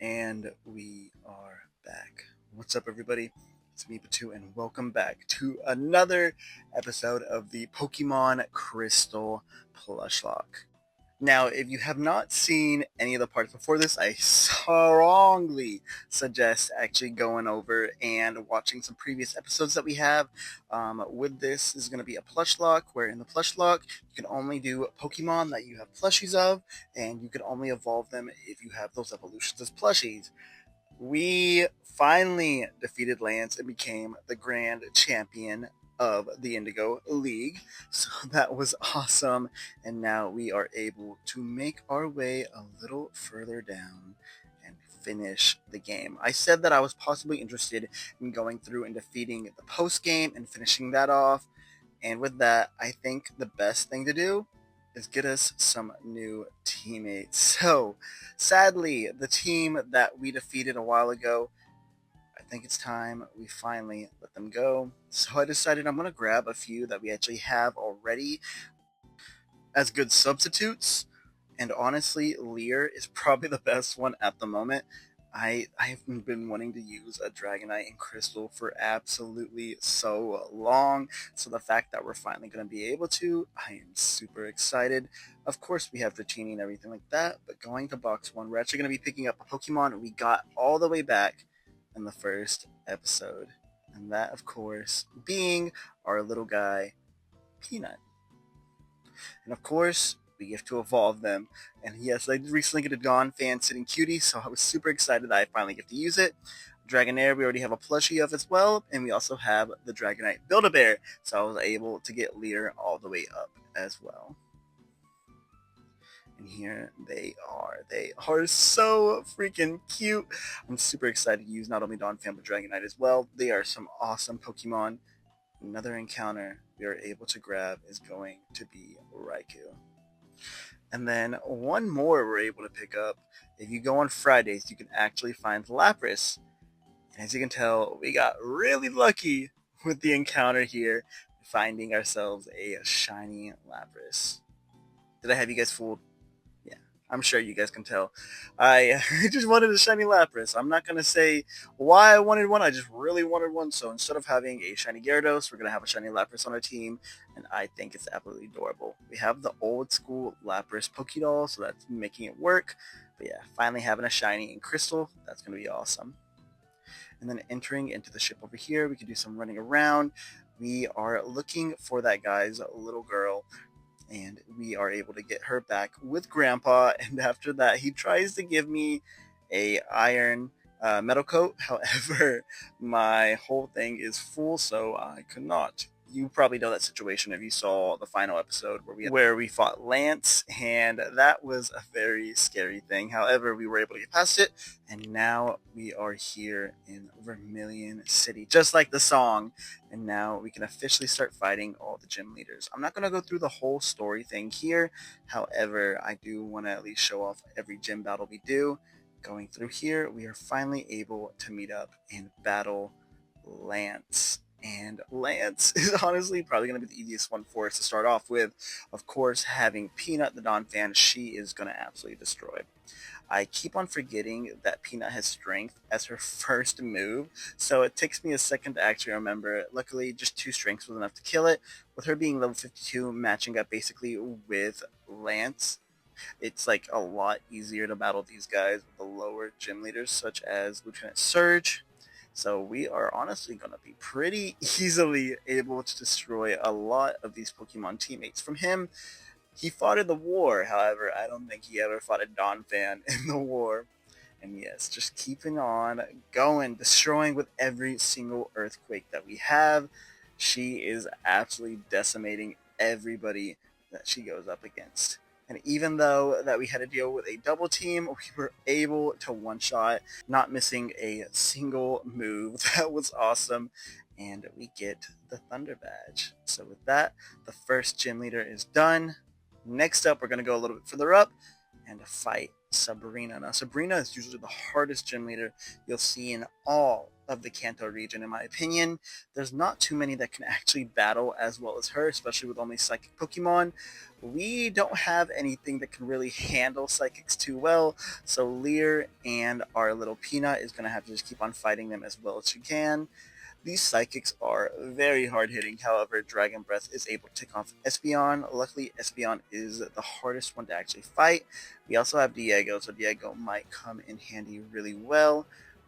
And we are back. What's up, everybody? It's me, Batu, and welcome back to another episode of the Pokemon Crystal Plushlocke. Now, if you have not seen any of the parts before this, I strongly suggest actually going over and watching some previous episodes that we have. With this is going to be a plush lock, where in the plush lock, you can only do Pokemon that you have plushies of, and you can only evolve them if you have those evolutions as plushies. We finally defeated Lance and became the grand champion of the Indigo League. So that was awesome. And now we are able to make our way a little further down and finish the game. I said that I was possibly interested in going through and defeating the post game and finishing that off. And with that, I think the best thing to do is get us some new teammates. So, sadly, the team that we defeated a while ago, I think it's time we finally let them go. So I decided I'm going to grab a few that we actually have already as good substitutes. And honestly, Lear is probably the best one at the moment. I've been wanting to use a Dragonite and Crystal for absolutely so long. So the fact that we're finally going to be able to, I am super excited. Of course, we have Dratini and everything like that. But going to box one, we're actually going to be picking up a Pokemon we got all the way back in the first episode. And that, of course, being our little guy, Peanut. And of course, we get to evolve them. And yes, I recently get a Dawn fan sitting cutie, so I was super excited that I finally get to use it. Dragonair, we already have a plushie of as well, and we also have the Dragonite Build-A-Bear, so I was able to get Lear all the way up as well. And here they are. They are so freaking cute. I'm super excited to use not only Dawn fan but Dragonite as well. They are some awesome Pokemon. Another encounter we are able to grab is going to be Raikou. And then one more we're able to pick up. If you go on Fridays, you can actually find Lapras. And as you can tell, we got really lucky with the encounter here, finding ourselves a shiny Lapras. Did I have you guys fooled? Yeah, I'm sure you guys can tell. I just wanted a shiny Lapras. I'm not going to say why I wanted one. I just really wanted one. So instead of having a shiny Gyarados, we're going to have a shiny Lapras on our team. And I think it's absolutely adorable. We have the old school Lapras Pokédoll, so that's making it work. But yeah, finally having a shiny in Crystal, that's going to be awesome. And then entering into the ship over here, we can do some running around. We are looking for that guy's little girl, and we are able to get her back with Grandpa. And after that, he tries to give me a iron metal coat. However, my whole thing is full, so I could not. You probably know that situation if you saw the final episode where we fought Lance, and that was a very scary thing. However, we were able to get past it, and now we are here in Vermilion City, just like the song. And now we can officially start fighting all the gym leaders. I'm not going to go through the whole story thing here. However, I do want to at least show off every gym battle we do. Going through here, we are finally able to meet up and battle Lance. And Lance is honestly probably going to be the easiest one for us to start off with. Of course, having Peanut, the Dawn fan, she is going to absolutely destroy. I keep on forgetting that Peanut has strength as her first move, so it takes me a second to actually remember. Luckily, just 2 strengths was enough to kill it. With her being level 52, matching up basically with Lance, it's like a lot easier to battle these guys with the lower gym leaders, such as Lieutenant Surge. So we are honestly going to be pretty easily able to destroy a lot of these Pokemon teammates. From him, he fought in the war. However, I don't think he ever fought a Dawn fan in the war. And yes, just keeping on going, destroying with every single earthquake that we have. She is absolutely decimating everybody that she goes up against. And even though that we had to deal with a double team, we were able to one-shot, not missing a single move. That was awesome. And we get the Thunder Badge. So with that, the first gym leader is done. Next up, we're going to go a little bit further up, and fight Sabrina. Now, Sabrina is usually the hardest gym leader you'll see in all of the Kanto region, in my opinion. There's not too many that can actually battle as well as her, especially with only psychic Pokemon. We don't have anything that can really handle psychics too well, so Lear and our little Peanut is going to have to just keep on fighting them as well as she can. These psychics are very hard hitting, however, Dragon Breath is able to take off Espeon. Luckily, Espeon is the hardest one to actually fight. We also have Diego, so Diego might come in handy really well.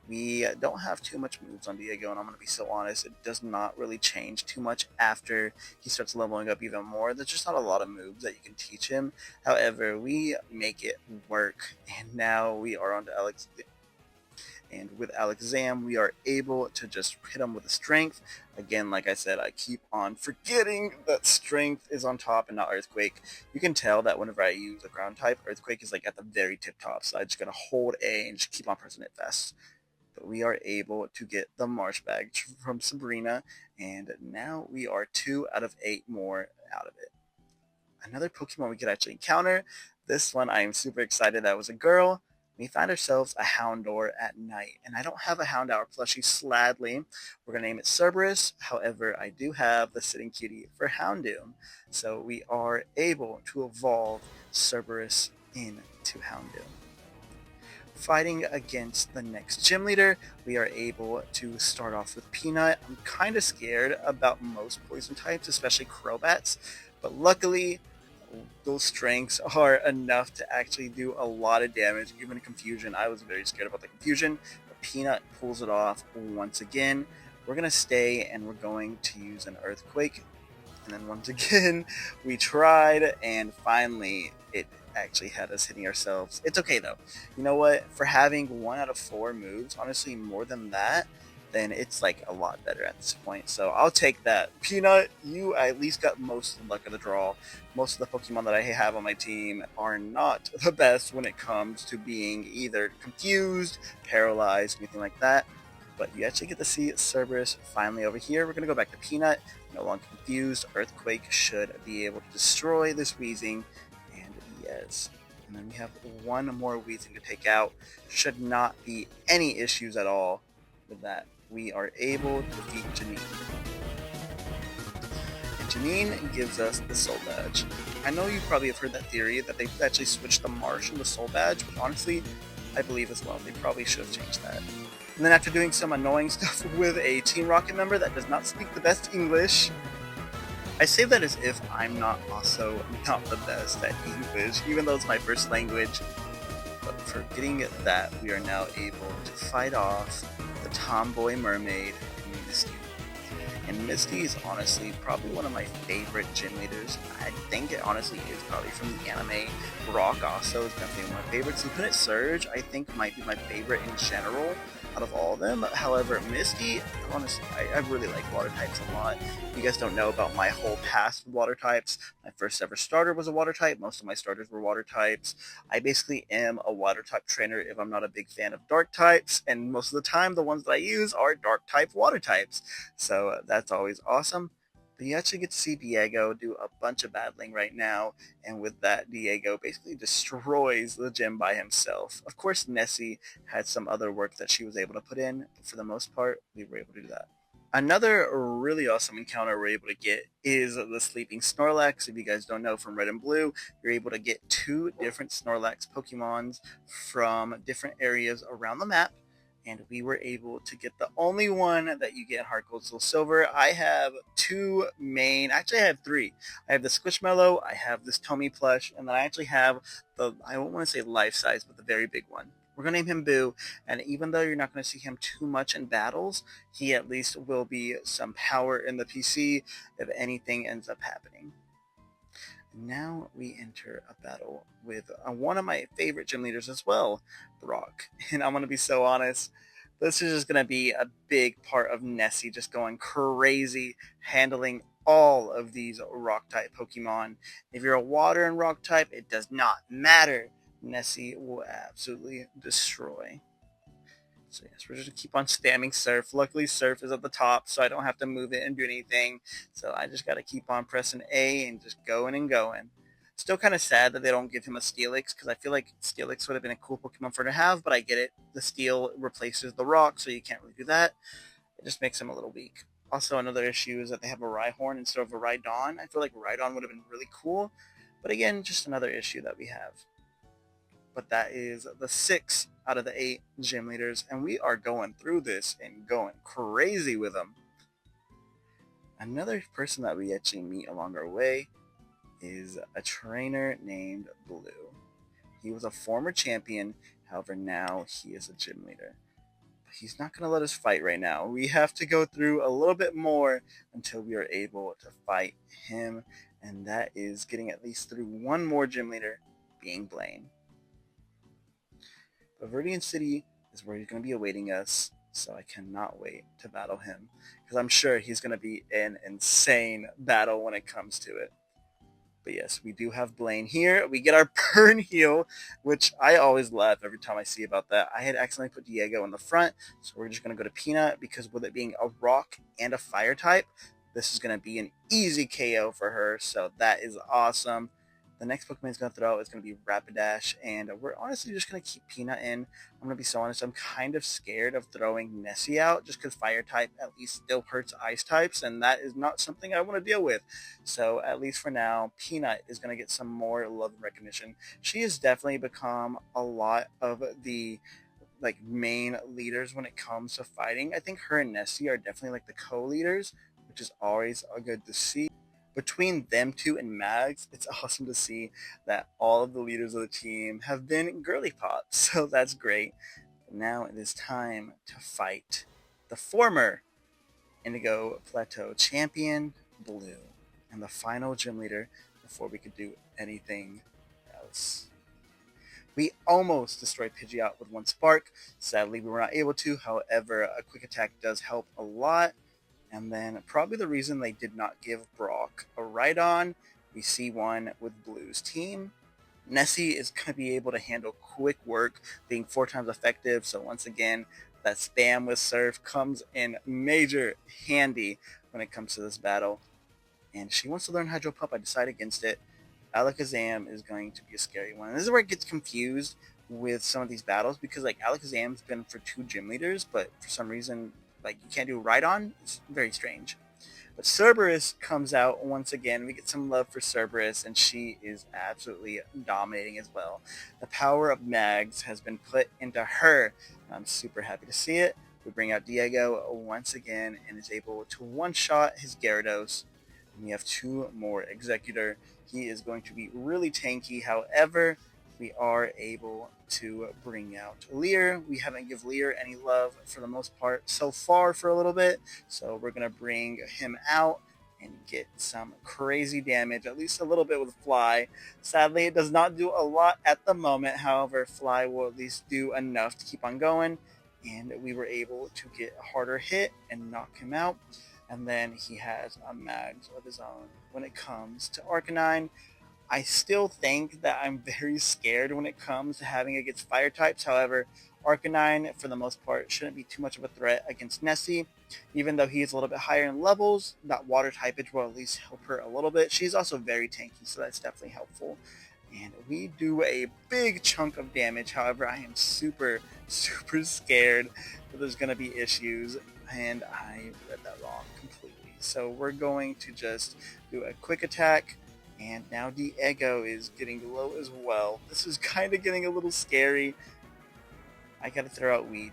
We don't have too much moves on Diego, and I'm going to be so honest, it does not really change too much after he starts leveling up even more. There's just not a lot of moves that you can teach him. However, we make it work, and now we are on to Alex. And with Alakazam, we are able to just hit him with a strength. Again, like I said, I keep on forgetting that strength is on top and not Earthquake. You can tell that whenever I use a ground type, Earthquake is like at the very tip top. So I just gotta hold A and just keep on pressing it fast. But we are able to get the Marsh Bag from Sabrina, and now we are 2 out of 8 more out of it. Another Pokemon we could actually encounter. This one I am super excited that was a girl. We find ourselves a Houndour at night, and I don't have a Houndour plushie, sadly. We're going to name it Cerberus. However, I do have the sitting cutie for Houndoom, so we are able to evolve Cerberus into Houndoom. Fighting against the next gym leader, we are able to start off with Peanut. I'm kind of scared about most poison types, especially Crobats, but luckily those strengths are enough to actually do a lot of damage. Even Confusion, I was very scared about the Confusion, but Peanut pulls it off once again. We're going to stay and we're going to use an Earthquake. And then once again, we tried, and finally it actually had us hitting ourselves. It's okay though. You know what? For having 1 out of 4 moves, honestly, more than that, then it's like a lot better at this point. So I'll take that. Peanut, you at least got most of the luck of the draw. Most of the Pokemon that I have on my team are not the best when it comes to being either confused, paralyzed, anything like that. But you actually get to see Cerberus finally over here. We're going to go back to Peanut. No longer confused. Earthquake should be able to destroy this Weezing. And yes. And then we have one more Weezing to take out. Should not be any issues at all with that. We are able to defeat Janine. And Janine gives us the Soul Badge. I know you probably have heard that theory that they actually switched the Marsh and the Soul Badge, but honestly, I believe as well. They probably should have changed that. And then after doing some annoying stuff with a Team Rocket member that does not speak the best English, I say that as if I'm not also not the best at English, even though it's my first language. But forgetting that, we are now able to fight off the Tomboy Mermaid and Misty. And Misty is honestly probably one of my favorite gym leaders. I think it honestly is probably from the anime. Brock also is definitely one of my favorites. Lieutenant Surge, I think, might be my favorite in general out of all of them. However, Misty, honestly, I really like water types a lot. You guys don't know about my whole past with water types. My first ever starter was a water type. Most of my starters were water types. I basically am a water type trainer if I'm not a big fan of dark types, and most of the time the ones that I use are dark type water types. So that's always awesome. But you actually get to see Diego do a bunch of battling right now, and with that, Diego basically destroys the gym by himself. Of course, Nessie had some other work that she was able to put in, but for the most part, we were able to do that. Another really awesome encounter we're able to get is the Sleeping Snorlax. If you guys don't know, from Red and Blue, you're able to get 2 different Snorlax Pokemons from different areas around the map. And we were able to get the only one that you get in Heart Gold Soul Silver. I have 2 main, actually I have 3. I have the Squishmallow, I have this Tommy plush, and then I actually have the, I don't want to say life size, but the very big one. We're going to name him Boo, and even though you're not going to see him too much in battles, he at least will be some power in the PC if anything ends up happening. Now we enter a battle with one of my favorite gym leaders as well, Brock. And I'm going to be so honest, this is just going to be a big part of Nessie just going crazy, handling all of these rock type Pokemon. If you're a water and rock type, it does not matter. Nessie will absolutely destroy. So yes, we're just going to keep on spamming Surf. Luckily, Surf is at the top, so I don't have to move it and do anything. So I just got to keep on pressing A and just going and going. Still kind of sad that they don't give him a Steelix, because I feel like Steelix would have been a cool Pokemon for him to have, but I get it. The Steel replaces the Rock, so you can't really do that. It just makes him a little weak. Also, another issue is that they have a Rhyhorn instead of a Rhydon. I feel like Rhydon would have been really cool, but again, just another issue that we have. But that is the 6 out of the 8 gym leaders, and we are going through this and going crazy with them. Another person that we actually meet along our way is a trainer named Blue. He was a former champion, however now he is a gym leader. But he's not going to let us fight right now. We have to go through a little bit more until we are able to fight him, and that is getting at least through one more gym leader, being Blaine. But Viridian City is where he's going to be awaiting us, so I cannot wait to battle him, because I'm sure he's going to be an insane battle when it comes to it. But yes, we do have Blaine here. We get our Burn Heal, which I always laugh every time I see about that. I had accidentally put Diego in the front, so we're just going to go to Peanut, because with it being a rock and a fire type, this is going to be an easy KO for her, so that is awesome. The next Pokemon he's going to throw is going to be Rapidash, and we're honestly just going to keep Peanut in. I'm going to be so honest, I'm kind of scared of throwing Nessie out, just because Fire type at least still hurts Ice types, and that is not something I want to deal with. So at least for now, Peanut is going to get some more love and recognition. She has definitely become a lot of the main leaders when it comes to fighting. I think her and Nessie are definitely like the co-leaders, which is always good to see. Between them two and Mags, it's awesome to see that all of the leaders of the team have been girly pop, so that's great. But now it is time to fight the former Indigo Plateau champion, Blue, and the final gym leader before we could do anything else. We almost destroyed Pidgeot with one Spark. Sadly, we were not able to. However, a quick attack does help a lot. And then probably the reason they did not give Brock a Rhydon, we see one with Blue's team. Nessie is going to be able to handle quick work, being 4 times effective. So once again, that spam with Surf comes in major handy when it comes to this battle. And she wants to learn Hydro Pump. I decide against it. Alakazam is going to be a scary one. And this is where it gets confused with some of these battles, because Alakazam's been for 2 gym leaders, but for some reason you can't do Rhydon. It's very strange. But Cerberus comes out once again. We get some love for Cerberus, and she is absolutely dominating as well. The power of Mags has been put into her, and I'm super happy to see it. We bring out Diego once again and is able to one-shot his Gyarados. And we have 2 more Executor. He is going to be really tanky. However, we are able to bring out Leer. We haven't given Leer any love for the most part so far for a little bit, so we're going to bring him out and get some crazy damage, at least a little bit with Fly. Sadly, it does not do a lot at the moment. However, Fly will at least do enough to keep on going, and we were able to get a harder hit and knock him out. And then he has a Mags of his own. When it comes to Arcanine, I still think that I'm very scared when it comes to having against fire types. However, Arcanine, for the most part, shouldn't be too much of a threat against Nessie. Even though he is a little bit higher in levels, that water typage will at least help her a little bit. She's also very tanky, so that's definitely helpful. And we do a big chunk of damage. However, I am super, super scared that there's going to be issues, and I read that wrong completely. So we're going to just do a quick attack. And now Diego is getting low as well. This is kind of getting a little scary. I gotta throw out Weed.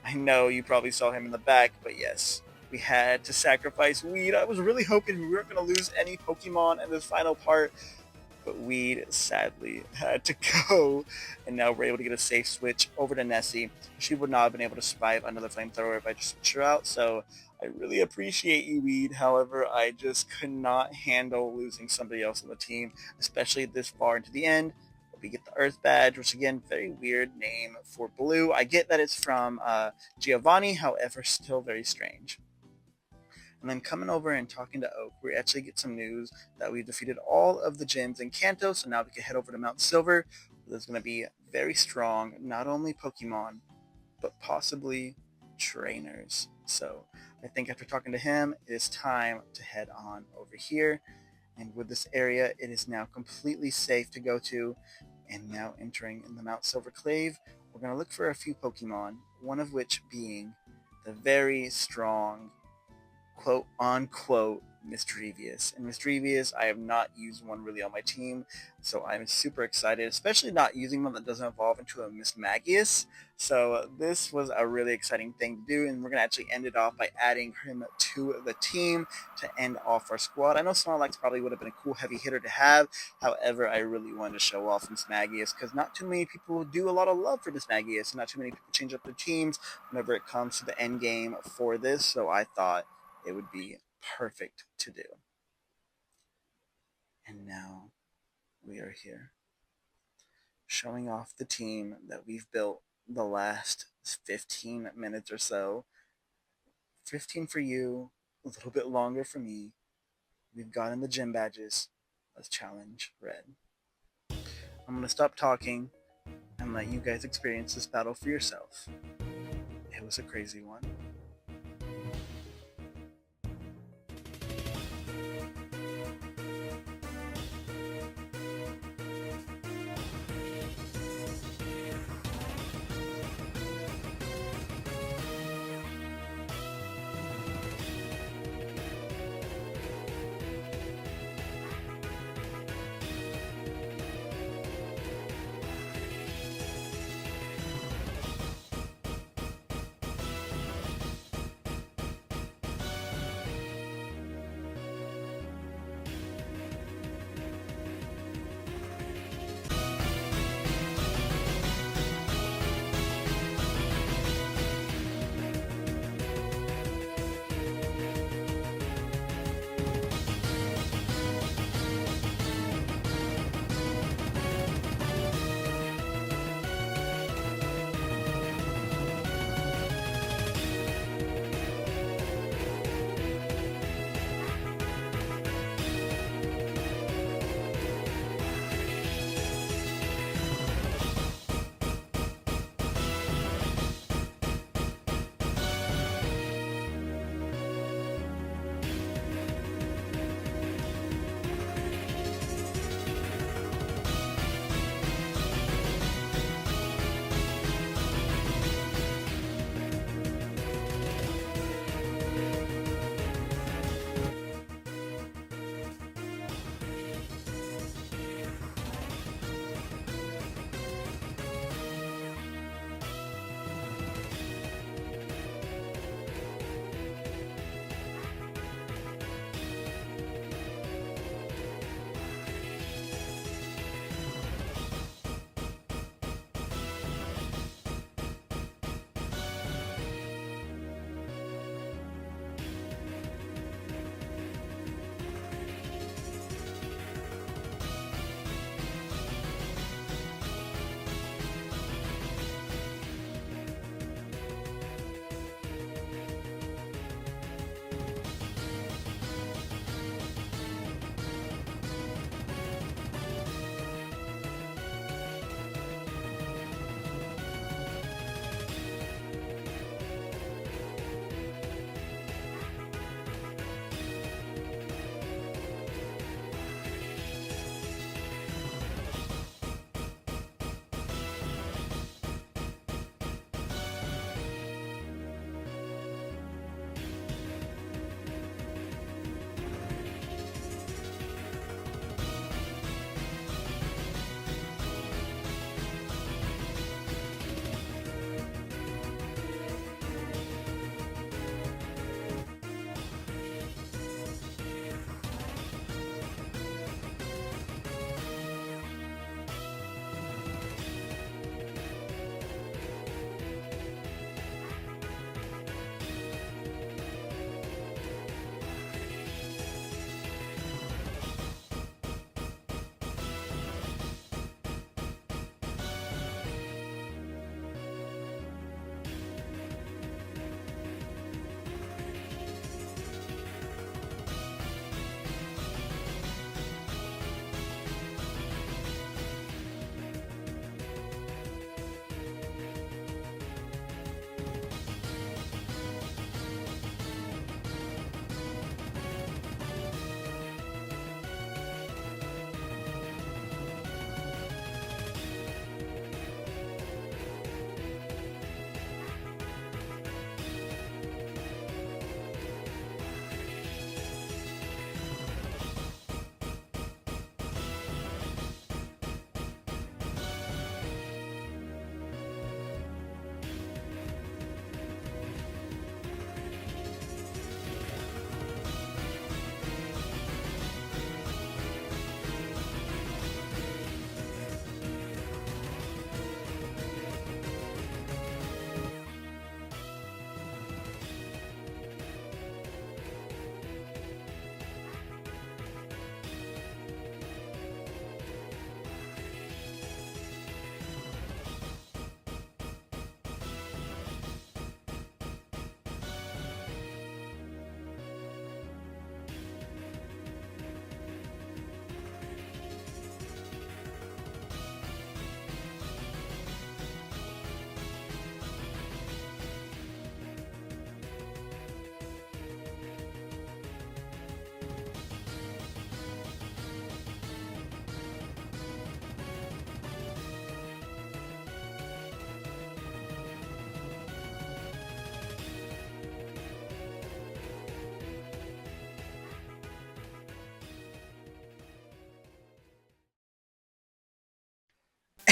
I know you probably saw him in the back, but yes, we had to sacrifice Weed. I was really hoping we weren't going to lose any Pokemon in this final part, but Weed sadly had to go. And now we're able to get a safe switch over to Nessie. She would not have been able to survive another Flamethrower if I just switched her out, so I really appreciate you, Weed. However, I just could not handle losing somebody else on the team, especially this far into the end. We get the Earth Badge, which again, very weird name for Blue. I get that it's from Giovanni, however, still very strange. And then coming over and talking to Oak, we actually get some news that we've defeated all of the gyms in Kanto, so now we can head over to Mount Silver. There's going to be very strong, not only Pokemon, but possibly trainers. So I think after talking to him, it is time to head on over here. And with this area, it is now completely safe to go to. And now entering in the Mount Silverclave, we're going to look for a few Pokemon, one of which being the very strong, quote unquote, Misdrevious. And Misdrevious, I have not used one really on my team, so I'm super excited, especially not using one that doesn't evolve into a Mismagius. So this was a really exciting thing to do, and we're going to actually end it off by adding him to the team to end off our squad. I know Snorlax probably would have been a cool heavy hitter to have, however, I really wanted to show off Mismagius because not too many people do a lot of love for Mismagius, and not too many people change up their teams whenever it comes to the end game for this, so I thought it would be perfect to do. And now we are here, showing off the team that we've built the last 15 minutes or so. 15 for you, a little bit longer for me. We've gotten the gym badges. Let's challenge Red. I'm going to stop talking and let you guys experience this battle for yourself. It was a crazy one.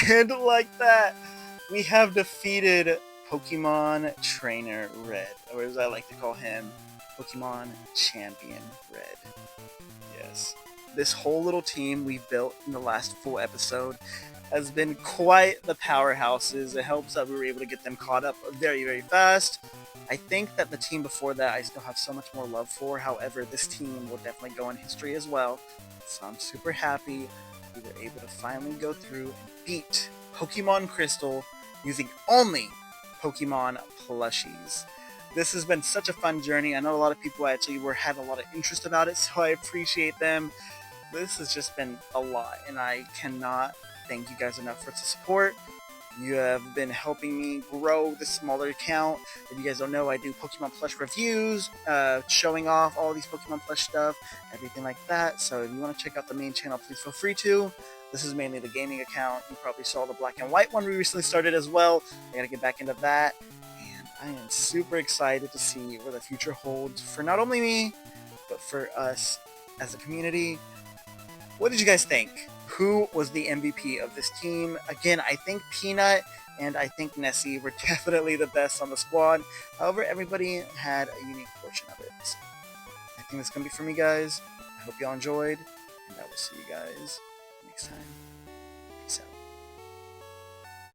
And like that, we have defeated Pokemon Trainer Red, or as I like to call him, Pokemon Champion Red. Yes. This whole little team we've built in the last full episode has been quite the powerhouses. It helps that we were able to get them caught up very, very fast. I think that the team before that I still have so much more love for. However, this team will definitely go in history as well. So I'm super happy we were able to finally go through and beat Pokemon Crystal using only Pokemon Plushies. This has been such a fun journey. I know a lot of people actually had a lot of interest about it, so I appreciate them. This has just been a lot, and I cannot thank you guys enough for the support. You have been helping me grow this smaller account. If you guys don't know, I do Pokemon Plush reviews, showing off all these Pokemon Plush stuff, everything like that. So if you want to check out the main channel, please feel free to. This is mainly the gaming account. You probably saw the black and white one we recently started as well. I gotta get back into that. And I am super excited to see where the future holds for not only me, but for us as a community. What did you guys think? Who was the MVP of this team? Again, I think Peanut and I think Nessie were definitely the best on the squad. However, everybody had a unique portion of it. So I think that's going to be for me, guys. I hope y'all enjoyed, and I will see you guys next time.